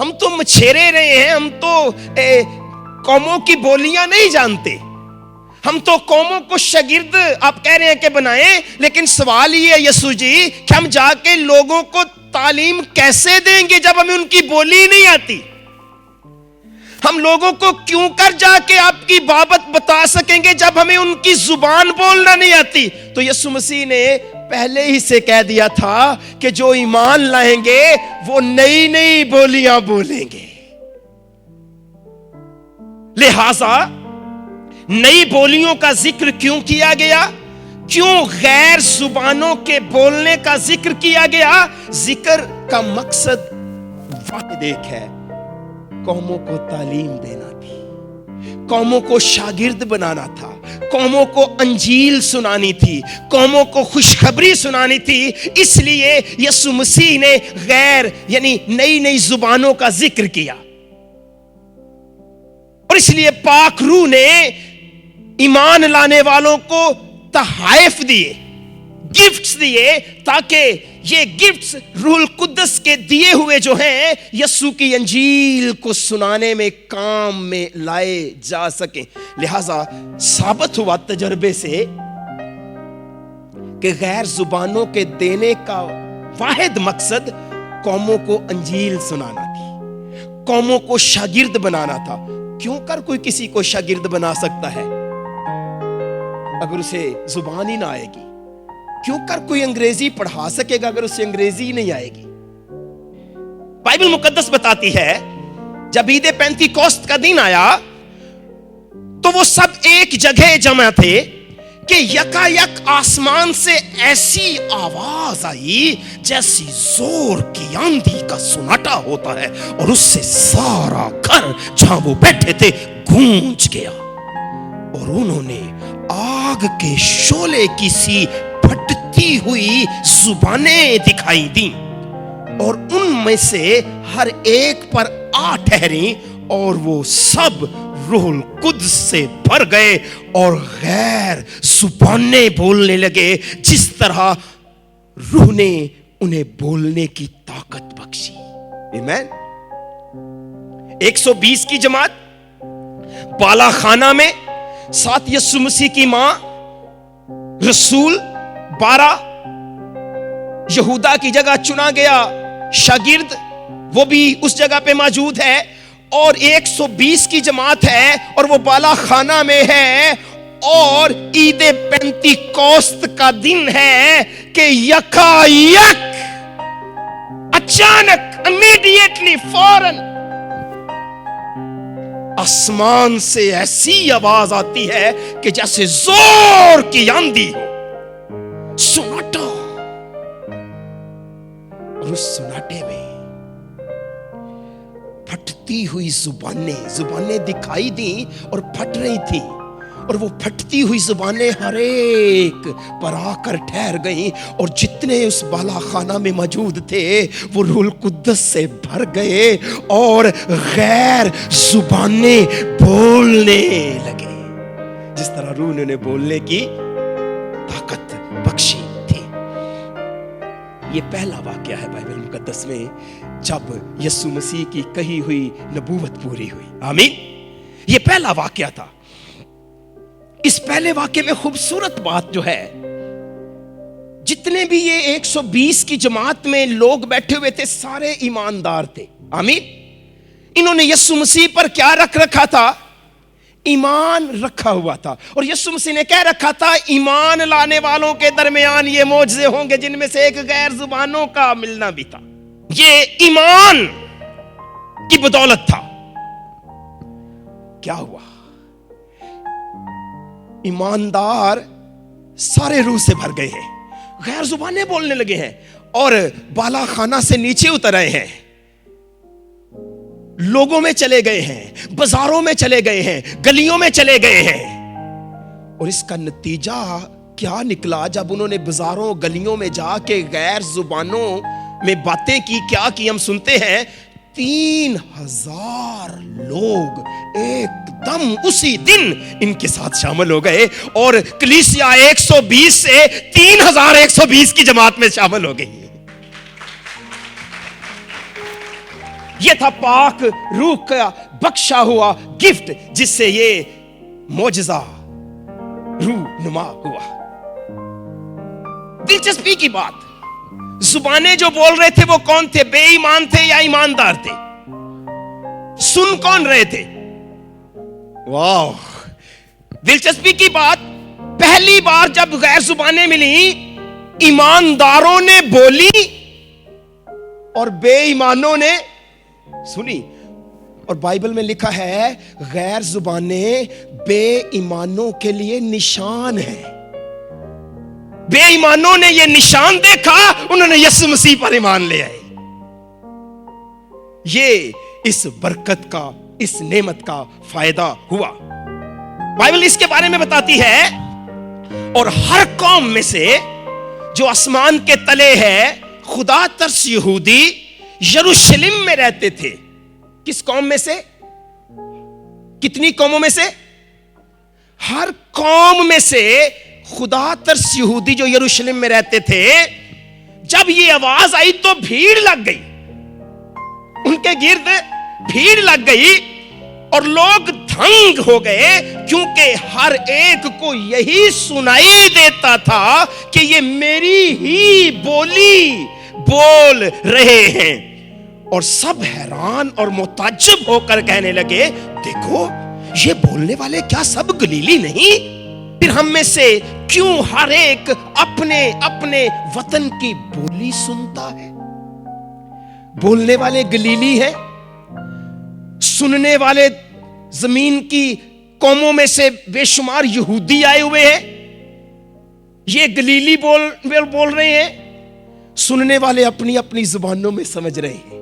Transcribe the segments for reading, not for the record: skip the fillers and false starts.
ہم تو مچھیرے رہے ہیں, ہم تو قوموں کی بولیاں نہیں جانتے, ہم تو قوموں کو شاگرد آپ کہہ رہے ہیں کہ بنائیں, لیکن سوال یہ ہے یسوع جی کہ ہم جا کے لوگوں کو تعلیم کیسے دیں گے جب ہمیں ان کی بولی نہیں آتی؟ ہم لوگوں کو کیوں کر جا کے آپ کی بابت بتا سکیں گے جب ہمیں ان کی زبان بولنا نہیں آتی؟ تو یسوع مسیح نے پہلے ہی سے کہہ دیا تھا کہ جو ایمان لائیں گے وہ نئی نئی بولیاں بولیں گے. لہذا نئی بولیوں کا ذکر کیوں کیا گیا؟ کیوں غیر زبانوں کے بولنے کا ذکر کیا گیا؟ ذکر کا مقصد واحد ایک ہے, قوموں کو تعلیم دینا تھی, قوموں کو شاگرد بنانا تھا, قوموں کو انجیل سنانی تھی, قوموں کو خوشخبری سنانی تھی. اس لیے یسوع مسیح نے غیر یعنی نئی نئی زبانوں کا ذکر کیا, اور اس لیے پاک روح نے ایمان لانے والوں کو تحائف دیے, گفٹس دیے, تاکہ یہ گفٹس روح القدس کے دیے ہوئے جو ہیں یسوع کی انجیل کو سنانے میں کام میں لائے جا سکیں. لہذا ثابت ہوا تجربے سے کہ غیر زبانوں کے دینے کا واحد مقصد قوموں کو انجیل سنانا تھی, قوموں کو شاگرد بنانا تھا. کیوں کر کوئی کسی کو شاگرد بنا سکتا ہے اگر اسے زبان ہی نہ آئے گی؟ کیوں کر کوئی انگریزی پڑھا سکے گا اگر اسے انگریزی نہیں آئے گی؟ بائبل مقدس بتاتی ہے جب عید پینتیکوست کا دن آیا تو وہ سب ایک جگہ جمع تھے کہ یکا یک آسمان سے ایسی آواز آئی جیسی زور کی آندھی کا سناٹا ہوتا ہے, اور اس سے سارا گھر جہاں وہ بیٹھے تھے گونج گیا, اور انہوں نے آگ کے شعلے کی سی پھٹتی ہوئی زبانیں دکھائی دیں, اور ان میں سے ہر ایک پر آ ٹھہریں, اور وہ سب روح القدس سے بھر گئے اور غیر زبانیں بولنے لگے جس طرح روح نے انہیں بولنے کی طاقت بخشی. آمین. 120 کی جماعت بالا خانہ میں, ساتھ یسوع مسیح کی ماں, رسول 12, یہودا کی جگہ چنا گیا شاگرد وہ بھی اس جگہ پہ موجود ہے, اور 120 کی جماعت ہے اور وہ بالا خانہ میں ہے, اور عید پینتیکوست کا دن ہے کہ یکا یک اچانک امیڈیٹلی فوراً آسمان سے ایسی آواز آتی ہے کہ جیسے زور کی آندھی ہو, سناٹا, اور اس سناٹے میں پھٹتی ہوئی زبانیں دکھائی دیں اور پھٹ رہی تھی, اور وہ پھٹتی ہوئی زبانیں ہر ایک پر آ کر ٹھہر گئیں, اور جتنے اس بالا خانہ میں موجود تھے وہ روح القدس سے بھر گئے اور غیر زبانیں بولنے لگے جس طرح روح نے بولنے کی طاقت بخشی تھی. یہ پہلا واقعہ ہے بائبل مقدس میں جب یسوع مسیح کی کہی ہوئی نبوت پوری ہوئی. آمین. یہ پہلا واقعہ تھا. اس پہلے واقعے میں خوبصورت بات جو ہے, جتنے بھی یہ 120 کی جماعت میں لوگ بیٹھے ہوئے تھے سارے ایماندار تھے. آمین. انہوں نے یسوع مسیح پر کیا رکھ رکھا تھا؟ ایمان رکھا ہوا تھا. اور یسوع مسیح نے کہہ رکھا تھا ایمان لانے والوں کے درمیان یہ معجزے ہوں گے, جن میں سے ایک غیر زبانوں کا ملنا بھی تھا. یہ ایمان کی بدولت تھا. کیا ہوا؟ ایماندار سارے روح سے بھر گئے ہیں, غیر زبانیں بولنے لگے ہیں, اور بالا خانہ سے نیچے اتر آئے ہیں, لوگوں میں چلے گئے ہیں, بازاروں میں چلے گئے ہیں, گلیوں میں چلے گئے ہیں. اور اس کا نتیجہ کیا نکلا جب انہوں نے بازاروں گلیوں میں جا کے غیر زبانوں میں باتیں کی؟ کیا کی ہم سنتے ہیں, 3000 لوگ ایک دم اسی دن ان کے ساتھ شامل ہو گئے, اور کلیسیا 120 سے 3120 کی جماعت میں شامل ہو گئی. یہ تھا پاک روح کا بخشا ہوا گفٹ جس سے یہ معجزہ روح نما ہوا. دلچسپی کی بات، زبانیں جو بول رہے تھے وہ کون تھے؟ بے ایمان تھے یا ایماندار تھے؟ سن کون رہے تھے؟ واہ، دلچسپی کی بات، پہلی بار جب غیر زبانیں ملی ایمانداروں نے بولی اور بے ایمانوں نے سنی. اور بائبل میں لکھا ہے غیر زبانیں بے ایمانوں کے لیے نشان ہے. بے ایمانوں نے یہ نشان دیکھا، انہوں نے یسوع مسیح پر ایمان لے آئے. یہ اس برکت کا، اس نعمت کا فائدہ ہوا. بائبل اس کے بارے میں بتاتی ہے، اور ہر قوم میں سے جو آسمان کے تلے ہے خدا ترس یہودی یروشلم میں رہتے تھے. کس قوم میں سے؟ کتنی قوموں میں سے؟ ہر قوم میں سے خدا ترس یہودی جو یروشلم میں رہتے تھے، جب یہ آواز آئی تو بھیڑ لگ گئی، ان کے گرد بھیڑ لگ گئی اور لوگ دھنگ ہو گئے، کیونکہ ہر ایک کو یہی سنائی دیتا تھا کہ یہ میری ہی بولی بول رہے ہیں. اور سب حیران اور متعجب ہو کر کہنے لگے، دیکھو یہ بولنے والے کیا سب گلیلی نہیں؟ پھر ہم میں سے کیوں ہر ایک اپنے اپنے وطن کی بولی سنتا ہے؟ بولنے والے گلیلی ہیں، سننے والے زمین کی قوموں میں سے بے شمار یہودی آئے ہوئے ہیں. یہ گلیلی بول رہے ہیں، سننے والے اپنی اپنی زبانوں میں سمجھ رہے ہیں.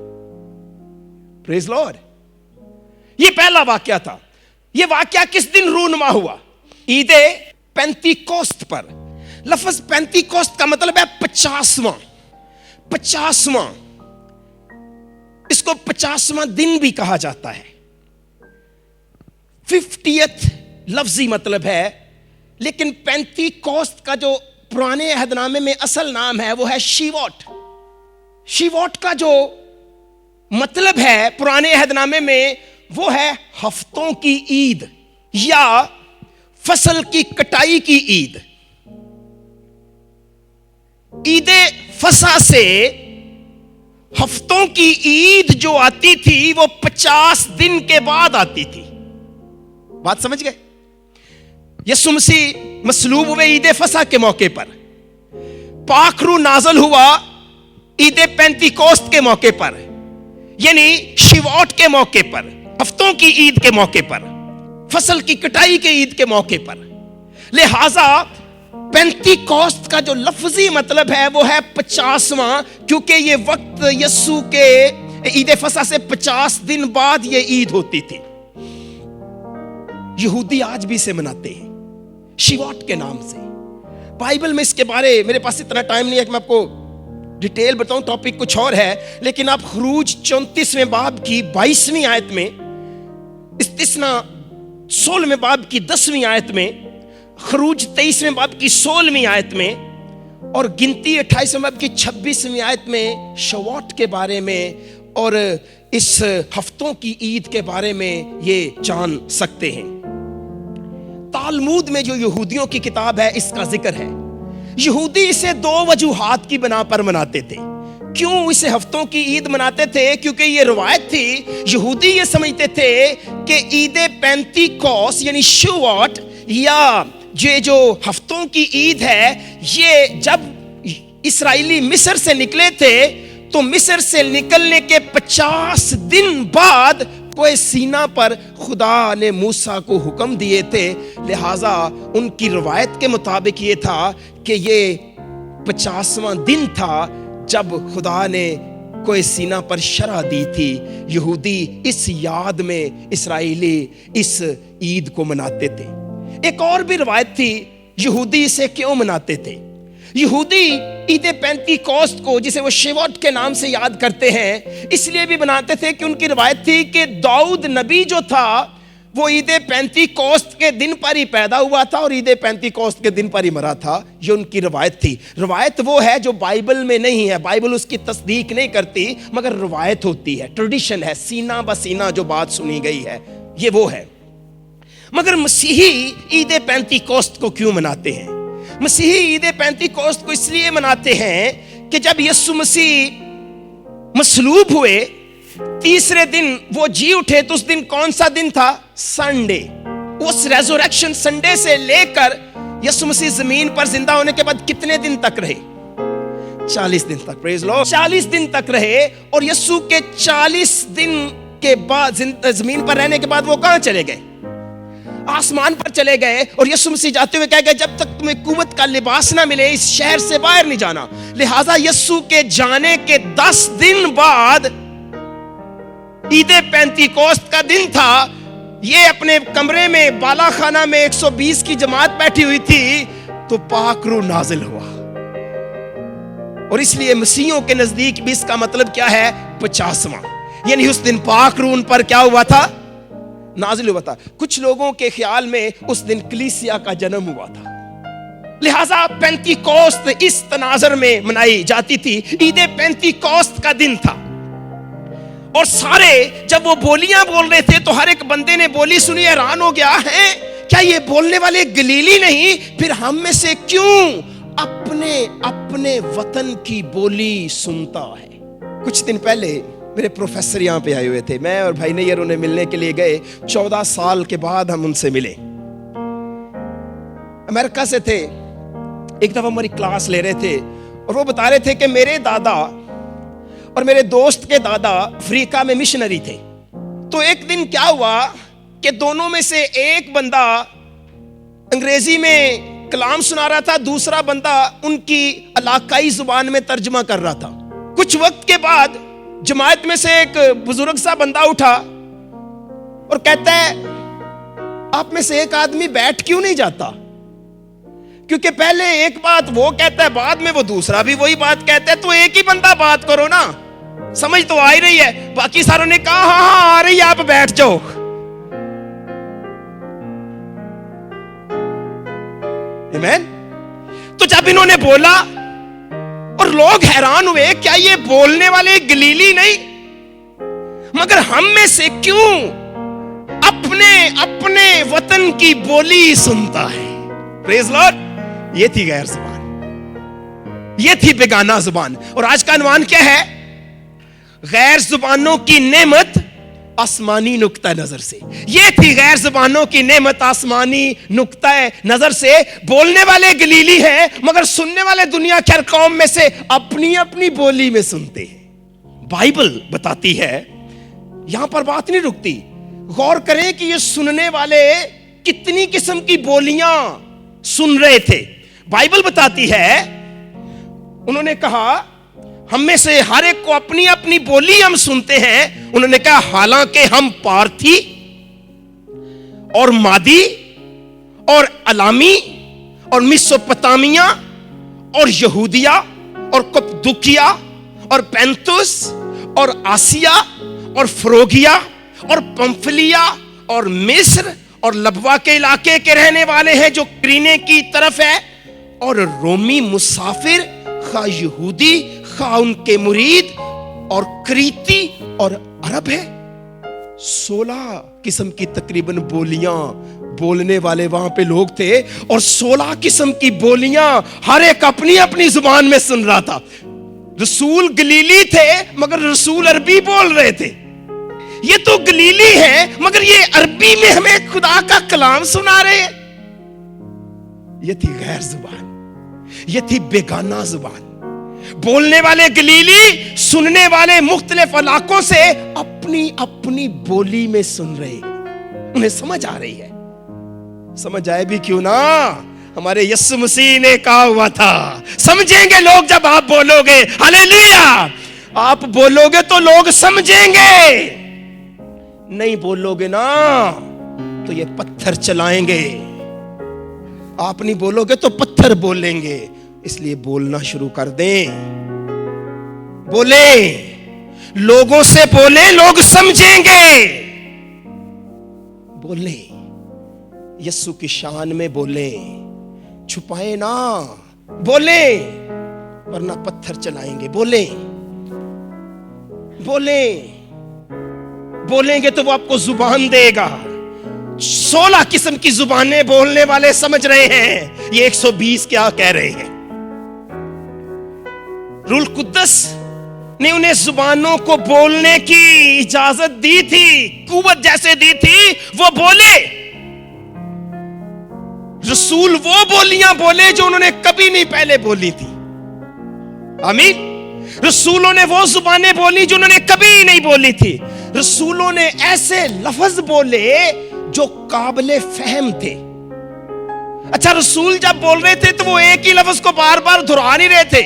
پریز لارڈ. یہ پہلا واقعہ تھا. یہ واقعہ کس دن رونما ہوا؟ عید پینتیکوست پر. لفظ پینتیکوست کا مطلب ہے 50واں. 50واں، اس کو 50واں دن بھی کہا جاتا ہے. 50th لفظی مطلب ہے، لیکن پینتیکوست کا جو پرانے عہد نامے میں اصل نام ہے وہ ہے شیووٹ. شیووٹ کا جو مطلب ہے پرانے عہد نامے میں وہ ہے ہفتوں کی عید یا فصل کی کٹائی کی عید. عید فصح سے ہفتوں کی عید جو آتی تھی وہ 50 دن کے بعد آتی تھی. بات سمجھ گئے؟ یسوع مسیح مصلوب ہوئے عید فصح کے موقع پر، پاک روح نازل ہوا عید پینتیکوست کے موقع پر، یعنی شیووٹ کے موقع پر، ہفتوں کی عید کے موقع پر، فصل کی کٹائی کے عید کے موقع پر. لہذا پینتیکوست کا جو لفظی مطلب ہے وہ ہے 50واں، کیونکہ یہ وقت یسوع کے عید فصح سے 50 دن بعد یہ عید ہوتی تھی. یہودی آج بھی اسے مناتے ہیں شیووٹ کے نام سے. بائبل میں اس کے بارے، میرے پاس اتنا ٹائم نہیں ہے کہ میں آپ کو ڈیٹیل بتاؤں، ٹاپک کچھ اور ہے، لیکن آپ خروج 34ویں باب کی 22ویں آیت میں، استثنا 16ویں باب کی 10ویں آیت میں، خروج 23ویں باب کی 16ویں آیت میں، اور گنتی 28ویں باب کی 26ویں آیت میں شیووٹ کے بارے میں اور اس ہفتوں کی عید کے بارے میں یہ جان سکتے ہیں. تالمود میں جو یہودیوں کی کتاب ہے اس کا ذکر ہے. یہودی اسے 2 وجوہات کی بنا پر مناتے تھے. کیوں اسے ہفتوں کی عید مناتے تھے؟ کیونکہ یہ روایت تھی، یہودی یہ سمجھتے تھے کہ عید پینتیکوست یعنی شیووٹ یا یہ جو ہفتوں کی عید ہے، یہ جب اسرائیلی مصر سے نکلے تھے تو مصر سے نکلنے کے 50 دن بعد کوہ سینا پر خدا نے موسیٰ کو حکم دیے تھے. لہٰذا ان کی روایت کے مطابق یہ تھا کہ یہ 50واں دن تھا جب خدا نے کوہ سینا پر شرع دی تھی. یہودی اس یاد میں اسرائیلی اس عید کو مناتے تھے. ایک اور بھی روایت تھی یہودی اسے کیوں مناتے تھے. یہودی عید پینتیکوست کو، جسے وہ شیووٹ کے نام سے یاد کرتے ہیں، اس لیے بھی مناتے تھے کہ ان کی روایت تھی کہ داؤد نبی جو تھا وہ عید پینتیکوست کے دن پر ہی پیدا ہوا تھا اور عید پینتیکوست کے دن پر ہی مرا تھا. یہ ان کی روایت تھی. روایت وہ ہے جو بائبل میں نہیں ہے, بائبل اس کی تصدیق نہیں کرتی, مگر روایت ہوتی ہے, ٹریڈیشن ہے, سینہ بسینہ جو بات سنی گئی ہے یہ وہ ہے. مگر مسیحی عید پینتیکوست کو کیوں مناتے ہیں؟ مسیحی عید پینتیکوست کو اس لیے مناتے ہیں کہ جب یسوع مسیح مصلوب ہوئے, تیسرے دن وہ جی اٹھے, تو اس دن کون سا دن تھا؟ سنڈے. اس ریزوریکشن سنڈے سے لے کر یسوع مسیح زمین پر زندہ ہونے کے بعد کتنے دن تک رہے؟ 40 دن تک. پریز لارڈ. 40 دن تک رہے. اور یسوع کے 40 دن کے بعد زمین پر رہنے کے بعد وہ کہاں چلے گئے؟ آسمان پر چلے گئے. اور یسوع مسیح جاتے ہوئے کہہ گئے جب تک تمہیں قوت کا لباس نہ ملے اس شہر سے باہر نہیں جانا. لہٰذا یسوع کے جانے کے 10 دن بعد عید پینتیکوست کا دن تھا. یہ اپنے کمرے میں بالا خانہ میں 120 کی جماعت بیٹھی ہوئی تھی تو پاک روح نازل ہوا. اور اس لیے مسیحیوں کے نزدیک بھی اس کا مطلب کیا ہے؟ 50واں. یعنی اس دن پاک روح ان پر کیا ہوا تھا؟ نازل ہوا تھا. کچھ لوگوں کے خیال میں اس دن کلیسیا کا جنم ہوا تھا. لہٰذا پینتیکوست اس تناظر میں منائی جاتی تھی. عید پینتیکوست کا دن تھا اور سارے جب وہ بولیاں بول رہے تھے تو ہر ایک بندے نے بولی سنی, حیران ہو گیا ہے کیا یہ بولنے والے گلیلی نہیں؟ پھر ہم میں سے کیوں اپنے وطن کی بولی سنتا ہے. کچھ دن پہلے میرے پروفیسر یہاں پہ آئے ہوئے تھے. میں اور بھائی نیئر انہیں ملنے کے لیے گئے. 14 سال کے بعد ہم ان سے ملے. امریکہ سے تھے. ایک دفعہ ہماری کلاس لے رہے تھے اور وہ بتا رہے تھے کہ میرے دادا اور میرے دوست کے دادا افریقہ میں مشنری تھے. تو ایک دن کیا ہوا کہ دونوں میں سے ایک بندہ انگریزی میں کلام سنا رہا تھا, دوسرا بندہ ان کی علاقائی زبان میں ترجمہ کر رہا تھا. کچھ وقت کے بعد جماعت میں سے ایک بزرگ سا بندہ اٹھا اور کہتا ہے آپ میں سے ایک آدمی بیٹھ کیوں نہیں جاتا؟ کیونکہ پہلے ایک بات وہ کہتا ہے, بعد میں وہ دوسرا بھی وہی بات کہتا ہے, تو ایک ہی بندہ بات کرو نا. سمجھ تو آ ہی رہی ہے. باقی ساروں نے کہا ہاں آ رہی ہے, آپ بیٹھ جاؤ. آمین. تو جب انہوں نے بولا اور لوگ حیران ہوئے, کیا یہ بولنے والے گلیلی نہیں؟ مگر ہم میں سے کیوں اپنے وطن کی بولی سنتا ہے؟ پریز لارڈ. یہ تھی غیر زبان, یہ تھی بیگانہ زبان. اور آج کا عنوان کیا ہے؟ غیر زبانوں کی نعمت آسمانی نقطہ نظر سے. یہ تھی غیر زبانوں کی نعمت آسمانی نقطہ نظر سے. بولنے والے گلیلی ہیں مگر سننے والے دنیا کی ہر قوم میں سے اپنی بولی میں سنتے ہیں. بائبل بتاتی ہے, یہاں پر بات نہیں رکتی. غور کریں کہ یہ سننے والے کتنی قسم کی بولیاں سن رہے تھے. بائبل بتاتی ہے, انہوں نے کہا ہم میں سے ہر ایک کو اپنی بولی ہم سنتے ہیں. انہوں نے کہا حالانکہ ہم پارتھی اور مادی اور الامی اور میسوپوٹامیہ اور یہودیہ اور کپدوکیا اور پینتوس اور آسیا اور فروگیا اور پمفلیا اور مصر اور لبوا کے علاقے کے رہنے والے ہیں جو کرینے کی طرف ہے, اور رومی مسافر خواہ یہودی خواہ ان کے مرید اور کریتی اور عرب ہے. 16 قسم کی تقریباً بولیاں بولنے والے وہاں پہ لوگ تھے, اور 16 قسم کی بولیاں ہر ایک اپنی زبان میں سن رہا تھا. رسول گلیلی تھے مگر رسول عربی بول رہے تھے. یہ تو گلیلی ہیں مگر یہ عربی میں ہمیں خدا کا کلام سنا رہے ہیں. یہ تھی غیر زبان, یہ تھی بیگانہ زبان. بولنے والے گلیلی, سننے والے مختلف علاقوں سے اپنی بولی میں سن رہے ہیں. انہیں سمجھ آ رہی ہے. سمجھ آئے بھی کیوں نہ, ہمارے یسوع مسیح نے کہا ہوا تھا سمجھیں گے لوگ جب آپ بولو گے. ہلیلویا. آپ بولو گے تو لوگ سمجھیں گے, نہیں بولو گے نا تو یہ پتھر چلائیں گے. آپ نہیں بولو گے تو پتھر بولیں گے. اس لیے بولنا شروع کر دیں. بولیں, لوگوں سے بولیں, لوگ سمجھیں گے. بولے, یسوع کی شان میں بولے, چھپائے نہ, بولے ورنہ پتھر چلائیں گے. بولے بولیں گے تو وہ آپ کو زبان دے گا. 16 قسم کی زبانیں بولنے والے سمجھ رہے ہیں یہ 120 کیا کہہ رہے ہیں. روح القدس نے انہیں زبانوں کو بولنے کی اجازت دی تھی, قوت جیسے دی تھی وہ بولے. رسول وہ بولیاں بولے جو انہوں نے کبھی نہیں پہلے بولی تھی. آمین. رسولوں نے وہ زبانیں بولی جو انہوں نے کبھی نہیں بولی تھی. رسولوں نے ایسے لفظ بولے جو قابل فہم تھے. اچھا, رسول جب بول رہے تھے تو وہ ایک ہی لفظ کو بار بار دہرا نہیں رہے تھے.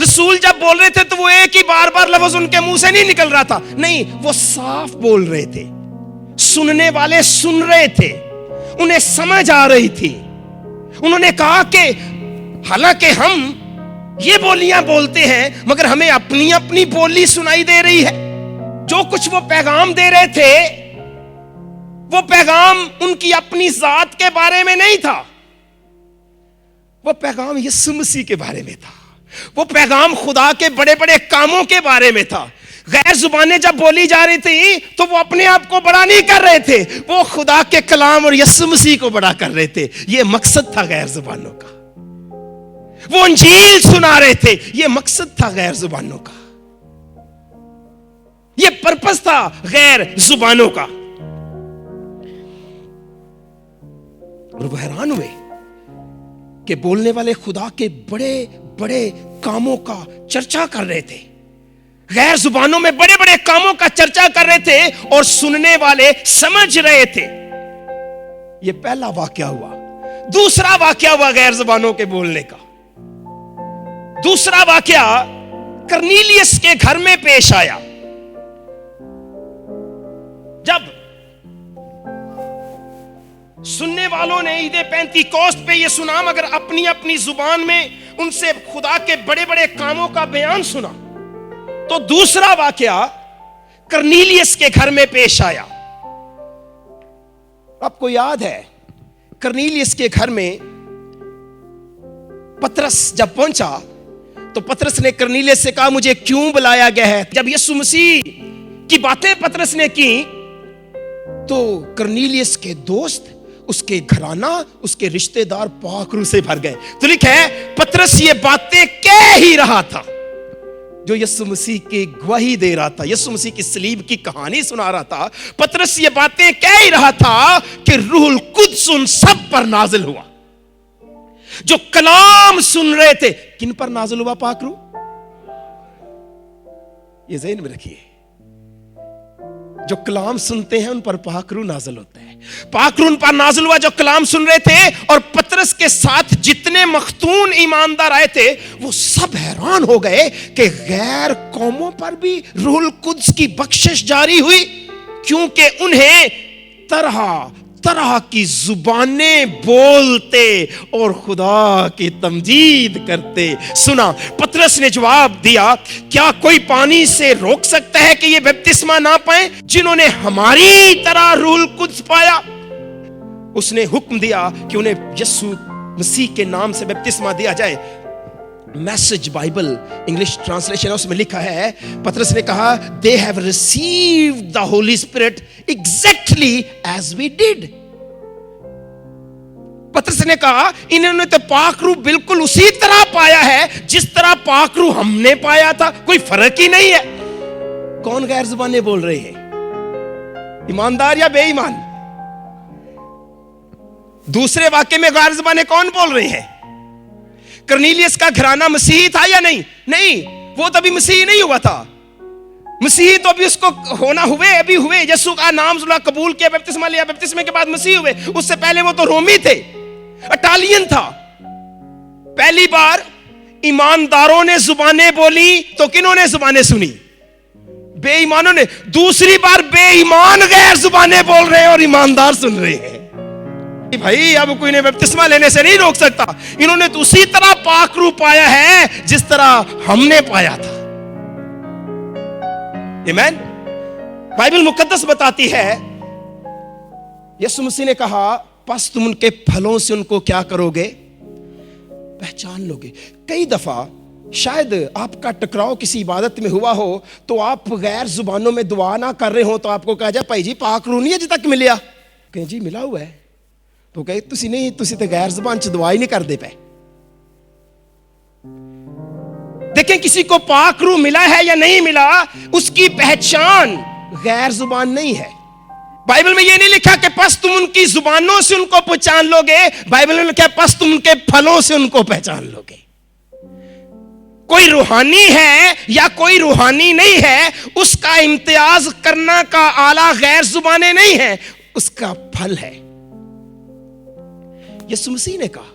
رسول جب بول رہے تھے تو وہ ایک ہی بار بار لفظ ان کے منہ سے نہیں نکل رہا تھا. نہیں, وہ صاف بول رہے تھے. سننے والے سن رہے تھے, انہیں سمجھ آ رہی تھی. انہوں نے کہا کہ حالانکہ ہم یہ بولیاں بولتے ہیں مگر ہمیں اپنی اپنی بولی سنائی دے رہی ہے. جو کچھ وہ پیغام دے رہے تھے وہ پیغام ان کی اپنی ذات کے بارے میں نہیں تھا. وہ پیغام یسوع مسیح کے بارے میں تھا. وہ پیغام خدا کے بڑے بڑے کاموں کے بارے میں تھا. غیر زبانیں جب بولی جا رہی تھی تو وہ اپنے آپ کو بڑا نہیں کر رہے تھے, وہ خدا کے کلام اور یسوع مسیح کو بڑا کر رہے تھے. یہ مقصد تھا غیر زبانوں کا. وہ انجیل سنا رہے تھے, یہ مقصد تھا غیر زبانوں کا. یہ پرپس تھا غیر زبانوں کا. اور وہ حیران ہوئے کہ بولنے والے خدا کے بڑے بڑے کاموں کا چرچا کر رہے تھے. غیر زبانوں میں بڑے بڑے کاموں کا چرچا کر رہے تھے اور سننے والے سمجھ رہے تھے. یہ پہلا واقعہ ہوا. دوسرا واقعہ ہوا غیر زبانوں کے بولنے کا. دوسرا واقعہ کرنیلیس کے گھر میں پیش آیا. جب سننے والوں نے عید پینتیکوست پہ یہ سنا مگر اپنی اپنی زبان میں ان سے خدا کے بڑے بڑے کاموں کا بیان سنا, تو دوسرا واقعہ کرنیلیس کے گھر میں پیش آیا. آپ کو یاد ہے کرنیلیس کے گھر میں پترس جب پہنچا تو پترس نے کرنیلیس سے کہا مجھے کیوں بلایا گیا ہے. جب یسوع مسیح کی باتیں پترس نے کی تو کرنیلیس کے دوست, اس کے گھرانہ, اس کے رشتہ دار پاک روح سے بھر گئے. تو لکھا ہے پترس یہ باتیں کہہ ہی رہا تھا جو یسوع مسیح کی گواہی دے رہا تھا, یسوع مسیح کی صلیب کی کہانی سنا رہا تھا. پترس یہ باتیں کہہ ہی رہا تھا کہ روح القدس ان سب پر نازل ہوا. جو کلام سن رہے تھے, کن پر نازل ہوا پاک روح؟ یہ ذہن میں رکھیے, جو کلام سنتے ہیں ان پر پاک روح نازل ہوتا ہے. پاک روح ان پر نازل ہوا جو کلام سن رہے تھے. اور پترس کے ساتھ جتنے مختون ایماندار آئے تھے وہ سب حیران ہو گئے کہ غیر قوموں پر بھی روح القدس کی بخشش جاری ہوئی, کیونکہ انہیں طرح طرح کی زبانیں بولتے اور خدا کی تمجید کرتے سنا. پترس نے جواب دیا کیا کوئی پانی سے روک سکتا ہے کہ یہ بپتسمہ نہ پائیں جنہوں نے ہماری طرح روح القدس پایا. اس نے حکم دیا کہ انہیں یسوع مسیح کے نام سے بپتسمہ دیا جائے. میسج بائبل انگلش ٹرانسلیشن اس میں لکھا ہے, پترس نے کہا they have received the Holy Spirit exactly as we did. پترس نے کہا انہوں نے تو پاک روح بالکل اسی طرح پایا ہے جس طرح پاک روح ہم نے پایا تھا, کوئی فرق ہی نہیں ہے. کون غیر زبانیں بول رہے ہیں, ایماندار یا بے ایمان؟ دوسرے واقعے میں غیر زبانیں کون بول رہے ہیں؟ کرنیلیس کا گھرانہ مسیحی تھا یا نہیں؟ نہیں, وہ تو ابھی مسیحی نہیں ہوا تھا. مسیحی تو ابھی اس کو ہونا ہوئے یسوع کا نام قبول کیا, بپتسمہ لیا, بپتسمے کے بعد مسیحی ہوئے. اس سے پہلے وہ تو رومی تھے, اٹالین تھا. پہلی بار ایمانداروں نے زبانیں بولی تو کنہوں نے زبانیں سنی؟ بے ایمانوں نے. دوسری بار بے ایمان غیر زبانیں بول رہے ہیں اور ایماندار سن رہے ہیں. بھائی اب کوئی انہیں بپتسمہ لینے سے نہیں روک سکتا. انہوں نے تو اسی طرح پاک روح پایا ہے جس طرح ہم نے پایا تھا. آمین. بائبل مقدس بتاتی ہے یسوع مسیح نے کہا پس تم ان کے پھلوں سے ان کو کیا کرو گے؟ پہچان لو گے. کئی دفعہ شاید آپ کا ٹکراؤ کسی عبادت میں ہوا ہو تو آپ غیر زبانوں میں دعا نہ کر رہے ہو تو آپ کو کہا جائے بھائی جی پاک روح نہیں اجے تک ملیا. کہیں جی ملا ہوا ہے. تو کہے تسی نہیں، تسی تو غیر زبان چ دعا ہی نہیں کرتے پے. دیکھیں کسی کو پاک روح ملا ہے یا نہیں ملا، اس کی پہچان غیر زبان نہیں ہے. بائبل میں یہ نہیں لکھا کہ پس تم ان کی زبانوں سے ان کو پہچان لو گے، بائبل میں لکھا پس تم ان کے پھلوں سے ان کو پہچان لو گے. کوئی روحانی ہے یا کوئی روحانی نہیں ہے، اس کا امتیاز کرنا کا آلہ غیر زبانیں نہیں ہے، اس کا پھل ہے. یسوع مسیح نے کہا.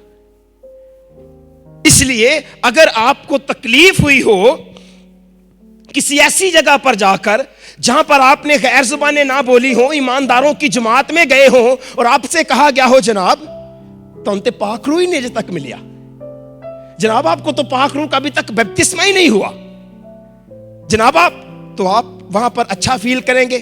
اس لیے اگر آپ کو تکلیف ہوئی ہو کسی ایسی جگہ پر جا کر جہاں پر آپ نے غیر زبانیں نہ بولی ہوں، ایمانداروں کی جماعت میں گئے ہوں اور آپ سے کہا گیا ہو جناب تو انتے پاک روح ہی نہیں تک ملیا، جناب آپ کو تو پاک روح کا ابھی تک بپتسمہ ہی نہیں ہوا، جناب آپ تو آپ وہاں پر اچھا فیل کریں گے.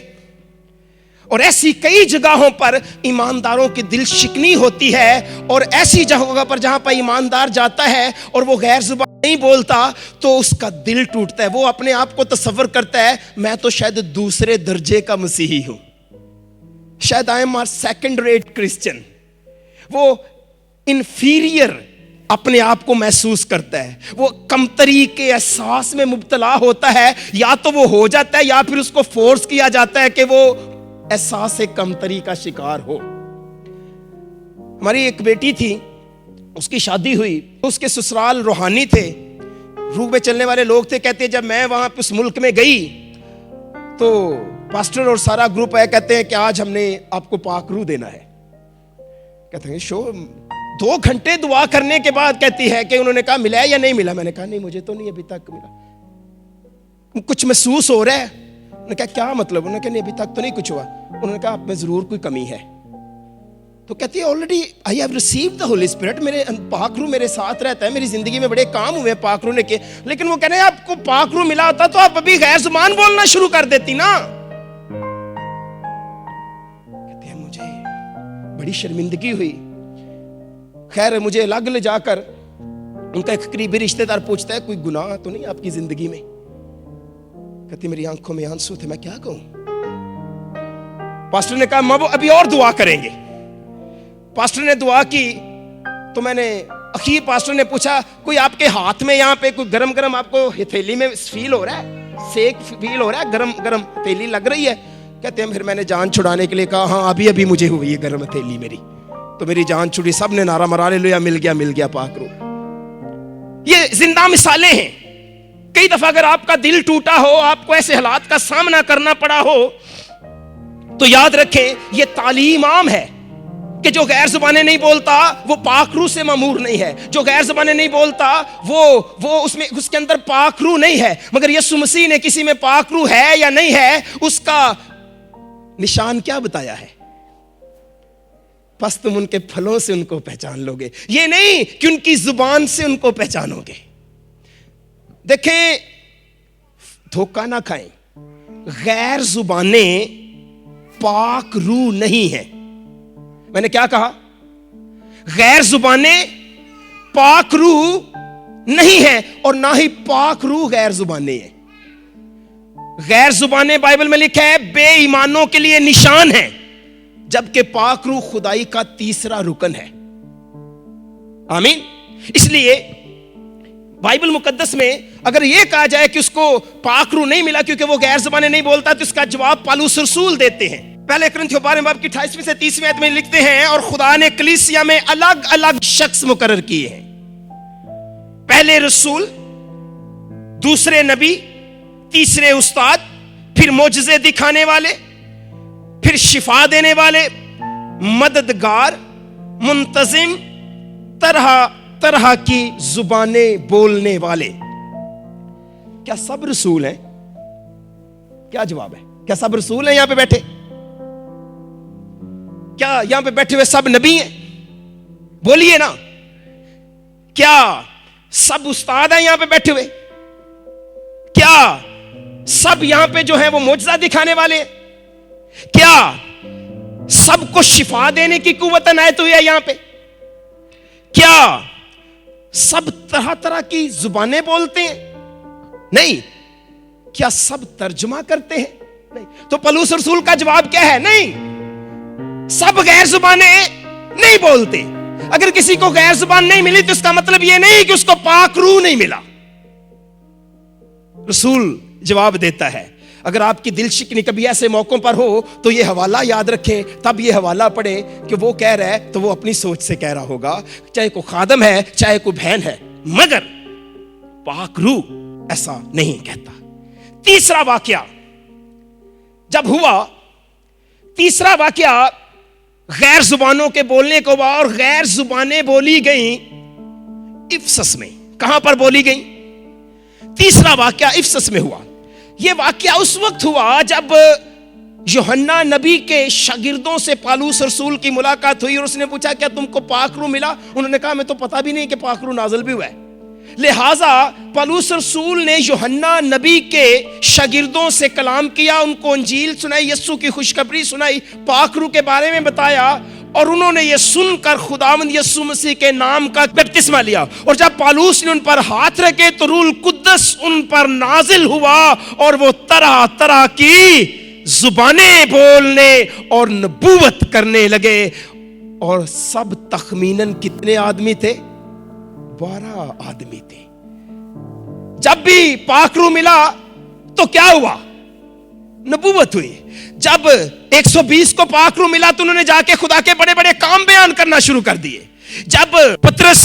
اور ایسی کئی جگہوں پر ایمانداروں کی دل شکنی ہوتی ہے، اور ایسی جگہوں پر جہاں پر ایماندار جاتا ہے اور وہ غیر زبان نہیں بولتا تو اس کا دل ٹوٹتا ہے. وہ اپنے آپ کو تصور کرتا ہے میں تو شاید دوسرے درجے کا مسیحی ہوں، شاید I am second rate Christian. وہ انفیریئر اپنے آپ کو محسوس کرتا ہے، وہ کمتری کے احساس میں مبتلا ہوتا ہے. یا تو وہ ہو جاتا ہے یا پھر اس کو فورس کیا جاتا ہے کہ وہ احساس کمتری کا شکار ہو. ہماری ایک بیٹی تھی، اس کی شادی ہوئی، اس کے سسرال روحانی تھے، روح میں چلنے والے لوگ تھے. کہتے ہیں جب میں وہاں اس ملک میں گئی تو پاسٹر اور سارا گروپ ہے، کہتے ہیں کہ آج ہم نے آپ کو پاک روح دینا ہے. کہتے ہیں 2 گھنٹے دعا کرنے کے بعد کہتی ہے کہ انہوں نے کہا ملا ہے یا نہیں ملا. میں نے کہا نہیں مجھے تو نہیں ابھی تک ملا. کچھ محسوس ہو رہا ہے؟ انہوں نے کہا کیا مطلب؟ انہوں نے کہا نہیں ابھی تک تو نہیں کچھ ہوا. انہوں نے کہا آپ میں ضرور کوئی کمی ہے. تو کہتی ہے already I have received the Holy Spirit, میرے پاک روح میرے ساتھ رہتا ہے، میری زندگی میں بڑے کام ہوئے پاک روح نے کیے. لیکن وہ کہہ رہے ہیں آپ کو پاک روح ملا ہوتا تو آپ ابھی غیر زبان بولنا شروع کر دیتی نا. کہتے ہیں مجھے بڑی شرمندگی ہوئی. خیر مجھے الگ لے جا کر ان کا ایک قریبی رشتہ دار پوچھتا ہے کوئی گناہ تو نہیں آپ کی زندگی میں؟ کہتی میری آنکھوں میں آنسو تھے، میں کیا کہوں. پاسٹر نے کہا وہ ابھی اور دعا کریں گے. پاسٹر نے دعا کی تو میں نے اخیر پاسٹر نے پوچھا کوئی آپ کے ہاتھ میں یہاں پہ کوئی گرم گرم آپ کو ہتھیلی میں فیل ہو رہا ہے، سیک فیل ہو رہا ہے، گرم گرم ہتھیلی لگ رہی ہے؟ کہتے ہیں پھر میں نے جان چھڑانے کے لیے کہا ہاں ابھی مجھے ہوئی ہے گرم ہتھیلی میری. تو میری جان چھڑی، سب نے نعرہ مرا لیا مل گیا پاک روح. یہ زندہ مثالیں ہیں. کئی دفعہ اگر آپ کا دل ٹوٹا ہو، آپ کو ایسے حالات کا سامنا کرنا پڑا ہو تو یاد رکھیں یہ تعلیم عام ہے کہ جو غیر زبانیں نہیں بولتا وہ پاک روح سے مامور نہیں ہے. جو غیر زبانیں نہیں بولتا وہ اس کے اندر پاک روح نہیں ہے. مگر یسوع مسیح نے کسی میں پاک روح ہے یا نہیں ہے اس کا نشان کیا بتایا ہے؟ پس تم ان کے پھلوں سے ان کو پہچان لو گے. یہ نہیں کہ ان کی زبان سے ان کو پہچانو گے. دیکھیں دھوکہ نہ کھائیں، غیر زبانیں پاک روح نہیں ہیں. میں نے کیا کہا؟ غیر زبانیں پاک روح نہیں ہیں اور نہ ہی پاک روح غیر زبانیں ہیں. غیر زبانیں بائبل میں لکھا ہے بے ایمانوں کے لیے نشان ہیں، جبکہ پاک روح خدائی کا تیسرا رکن ہے. آمین. اس لیے بائبل مقدس میں اگر یہ کہا جائے کہ اس کو پاک روح نہیں ملا کیونکہ وہ غیر زبانیں نہیں بولتا تو اس کا جواب پالوس رسول دیتے ہیں. پہلے کرنتھیوں 12 باب کی 28 سے 30 آیت میں لکھتے ہیں اور خدا نے کلیسیا میں الگ الگ شخص مقرر کیے ہیں، پہلے رسول، دوسرے نبی، تیسرے استاد، پھر معجزے دکھانے والے، پھر شفا دینے والے، مددگار، منتظم، طرح طرح کی زبانیں بولنے والے. کیا سب رسول ہیں؟ کیا جواب ہے؟ کیا سب رسول ہیں یہاں پہ بیٹھے؟ کیا یہاں پہ بیٹھے ہوئے سب نبی ہیں؟ بولیے نا. کیا سب استاد ہیں یہاں پہ بیٹھے ہوئے؟ کیا سب یہاں پہ جو ہیں وہ معجزہ دکھانے والے ہیں؟ کیا سب کو شفا دینے کی قوت عنایت ہوئی ہے یہاں پہ. کیا سب طرح طرح کی زبانیں بولتے ہیں؟ نہیں. کیا سب ترجمہ کرتے ہیں؟ نہیں. تو پولس رسول کا جواب کیا ہے؟ نہیں، سب غیر زبانیں نہیں بولتے. اگر کسی کو غیر زبان نہیں ملی تو اس کا مطلب یہ نہیں کہ اس کو پاک روح نہیں ملا. رسول جواب دیتا ہے. اگر آپ کی دل شکنی کبھی ایسے موقعوں پر ہو تو یہ حوالہ یاد رکھیں، تب یہ حوالہ پڑھیں کہ وہ کہہ رہا ہے تو وہ اپنی سوچ سے کہہ رہا ہوگا، چاہے کوئی خادم ہے چاہے کوئی بہن ہے، مگر پاک روح ایسا نہیں کہتا. تیسرا واقعہ جب ہوا، تیسرا واقعہ غیر زبانوں کے بولنے کو ہوا، اور غیر زبانیں بولی گئیں افسس میں. کہاں پر بولی گئیں؟ تیسرا واقعہ افسس میں ہوا. یہ واقعہ اس وقت ہوا جب یوحنا نبی کے شاگردوں سے پالوس رسول کی ملاقات ہوئی اور اس نے پوچھا کیا تم کو پاک روح ملا؟ انہوں نے کہا میں تو پتا بھی نہیں کہ پاک روح نازل بھی ہوا ہے. لہٰذا پالوس رسول نے یوحنا نبی کے شاگردوں سے کلام کیا، ان کو انجیل سنائی، یسوع کی خوشخبری سنائی، پاک روح کے بارے میں بتایا، اور انہوں نے یہ سن کر خداوند یسوع مسیح کے نام کا بپتسمہ لیا. اور جب پالوس نے ان پر ہاتھ رکھے تو روح القدس ان پر نازل ہوا اور وہ طرح طرح کی زبانیں بولنے اور نبوت کرنے لگے. اور سب تخمیناً کتنے آدمی تھے؟ 12 آدمی تھے. جب بھی پاک روح ملا تو کیا ہوا؟ نبوت ہوئی. جب 120 کو پاک روح ملا تو انہوں نے جا کے خدا کے بڑے بڑے کام بیان کرنا شروع کر دیے. جب پترس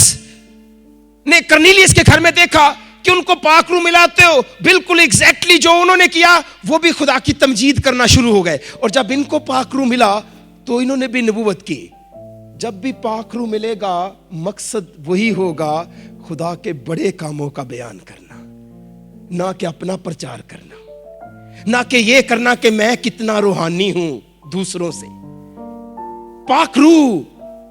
نے کرنیلیس کے گھر میں دیکھا کہ ان کو پاک روح ملا تو بالکل ایگزیکٹلی جو انہوں نے کیا وہ بھی خدا کی تمجید کرنا شروع ہو گئے. اور جب ان کو پاک روح ملا تو انہوں نے بھی نبوت کی. جب بھی پاک روح ملے گا مقصد وہی ہوگا، خدا کے بڑے کاموں کا بیان کرنا، نہ کہ اپنا پرچار کرنا، نہ کہ یہ کرنا کہ میں کتنا روحانی ہوں دوسروں سے. پاک روح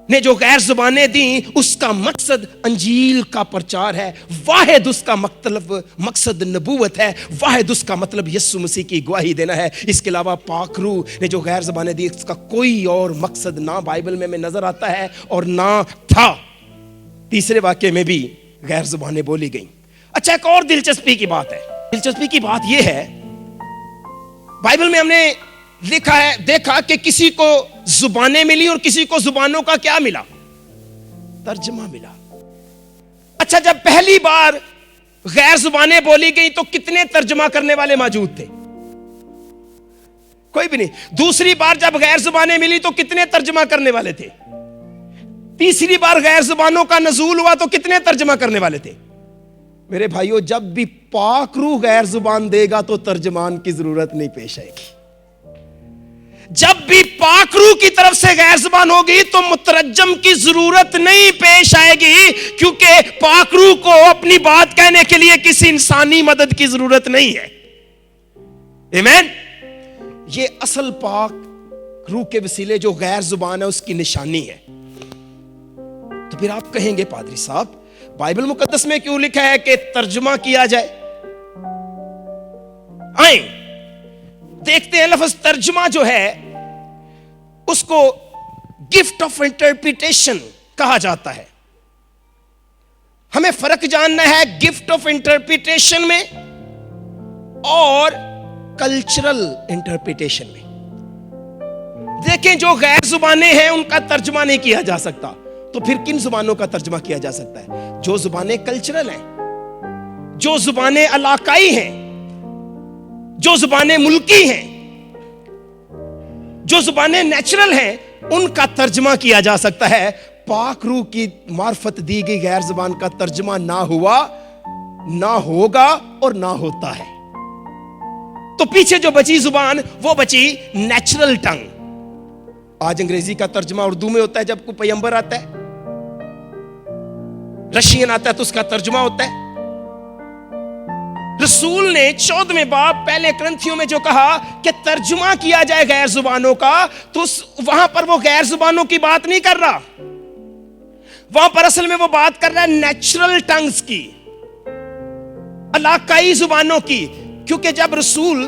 نے جو غیر زبانیں دیں اس کا مقصد انجیل کا پرچار ہے. واحد اس کا مقصد نبوت ہے. واحد اس کا مطلب یسوع مسیح کی گواہی دینا ہے. اس کے علاوہ پاک روح نے جو غیر زبانیں دی اس کا کوئی اور مقصد نہ بائبل میں ہمیں نظر آتا ہے اور نہ تھا. تیسرے واقعے میں بھی غیر زبانیں بولی گئیں. اچھا، ایک اور دلچسپی کی بات ہے. دلچسپی کی بات یہ ہے بائبل میں ہم نے لکھا ہے، دیکھا کہ کسی کو زبانیں ملی اور کسی کو زبانوں کا کیا ملا؟ ترجمہ ملا. اچھا، جب پہلی بار غیر زبانیں بولی گئی تو کتنے ترجمہ کرنے والے موجود تھے؟ کوئی بھی نہیں. دوسری بار جب غیر زبانیں ملی تو کتنے ترجمہ کرنے والے تھے؟ تیسری بار غیر زبانوں کا نزول ہوا تو کتنے ترجمہ کرنے والے تھے؟ میرے بھائیو، جب بھی پاک روح غیر زبان دے گا تو ترجمان کی ضرورت نہیں پیش آئے گی. جب بھی پاک روح کی طرف سے غیر زبان ہوگی تو مترجم کی ضرورت نہیں پیش آئے گی، کیونکہ پاک روح کو اپنی بات کہنے کے لیے کسی انسانی مدد کی ضرورت نہیں ہے. آمین. یہ اصل پاک روح کے وسیلے جو غیر زبان ہے اس کی نشانی ہے. تو پھر آپ کہیں گے پادری صاحب بائبل مقدس میں کیوں لکھا ہے کہ ترجمہ کیا جائے؟ آئیں دیکھتے ہیں. لفظ ترجمہ جو ہے اس کو گفٹ آف انٹرپریٹیشن کہا جاتا ہے. ہمیں فرق جاننا ہے گفٹ آف انٹرپریٹیشن میں اور کلچرل انٹرپریٹیشن میں. دیکھیں، جو غیر زبانیں ہیں ان کا ترجمہ نہیں کیا جا سکتا، تو پھر کن زبانوں کا ترجمہ کیا جا سکتا ہے؟ جو زبانیں کلچرل ہیں، جو زبانیں علاقائی ہیں، جو زبانیں ملکی ہیں، جو زبانیں نیچرل ہیں، ان کا ترجمہ کیا جا سکتا ہے. پاک روح کی معرفت دی گئی غیر زبان کا ترجمہ نہ ہوا، نہ ہوگا اور نہ ہوتا ہے. تو پیچھے جو بچی زبان وہ بچی نیچرل ٹنگ. آج انگریزی کا ترجمہ اردو میں ہوتا ہے جب کوئی پیغمبر آتا ہے، رشین آتا ہے تو اس کا ترجمہ ہوتا ہے. رسول نے 14ویں باب پہلے کرنتھیوں میں جو کہا کہ ترجمہ کیا جائے غیر زبانوں کا، تو وہاں پر وہ غیر زبانوں کی بات نہیں کر رہا. وہاں پر اصل میں وہ بات کر رہا ہے نیچرل ٹنگز کی، علاقائی زبانوں کی. کیونکہ جب رسول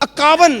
51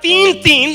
3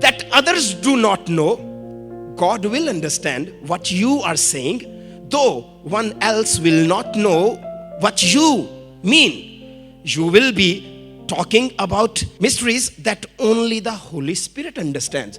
that others do not know, God will understand what you are saying, though one else will not know what you mean. You will be talking about mysteries that only the Holy Spirit understands.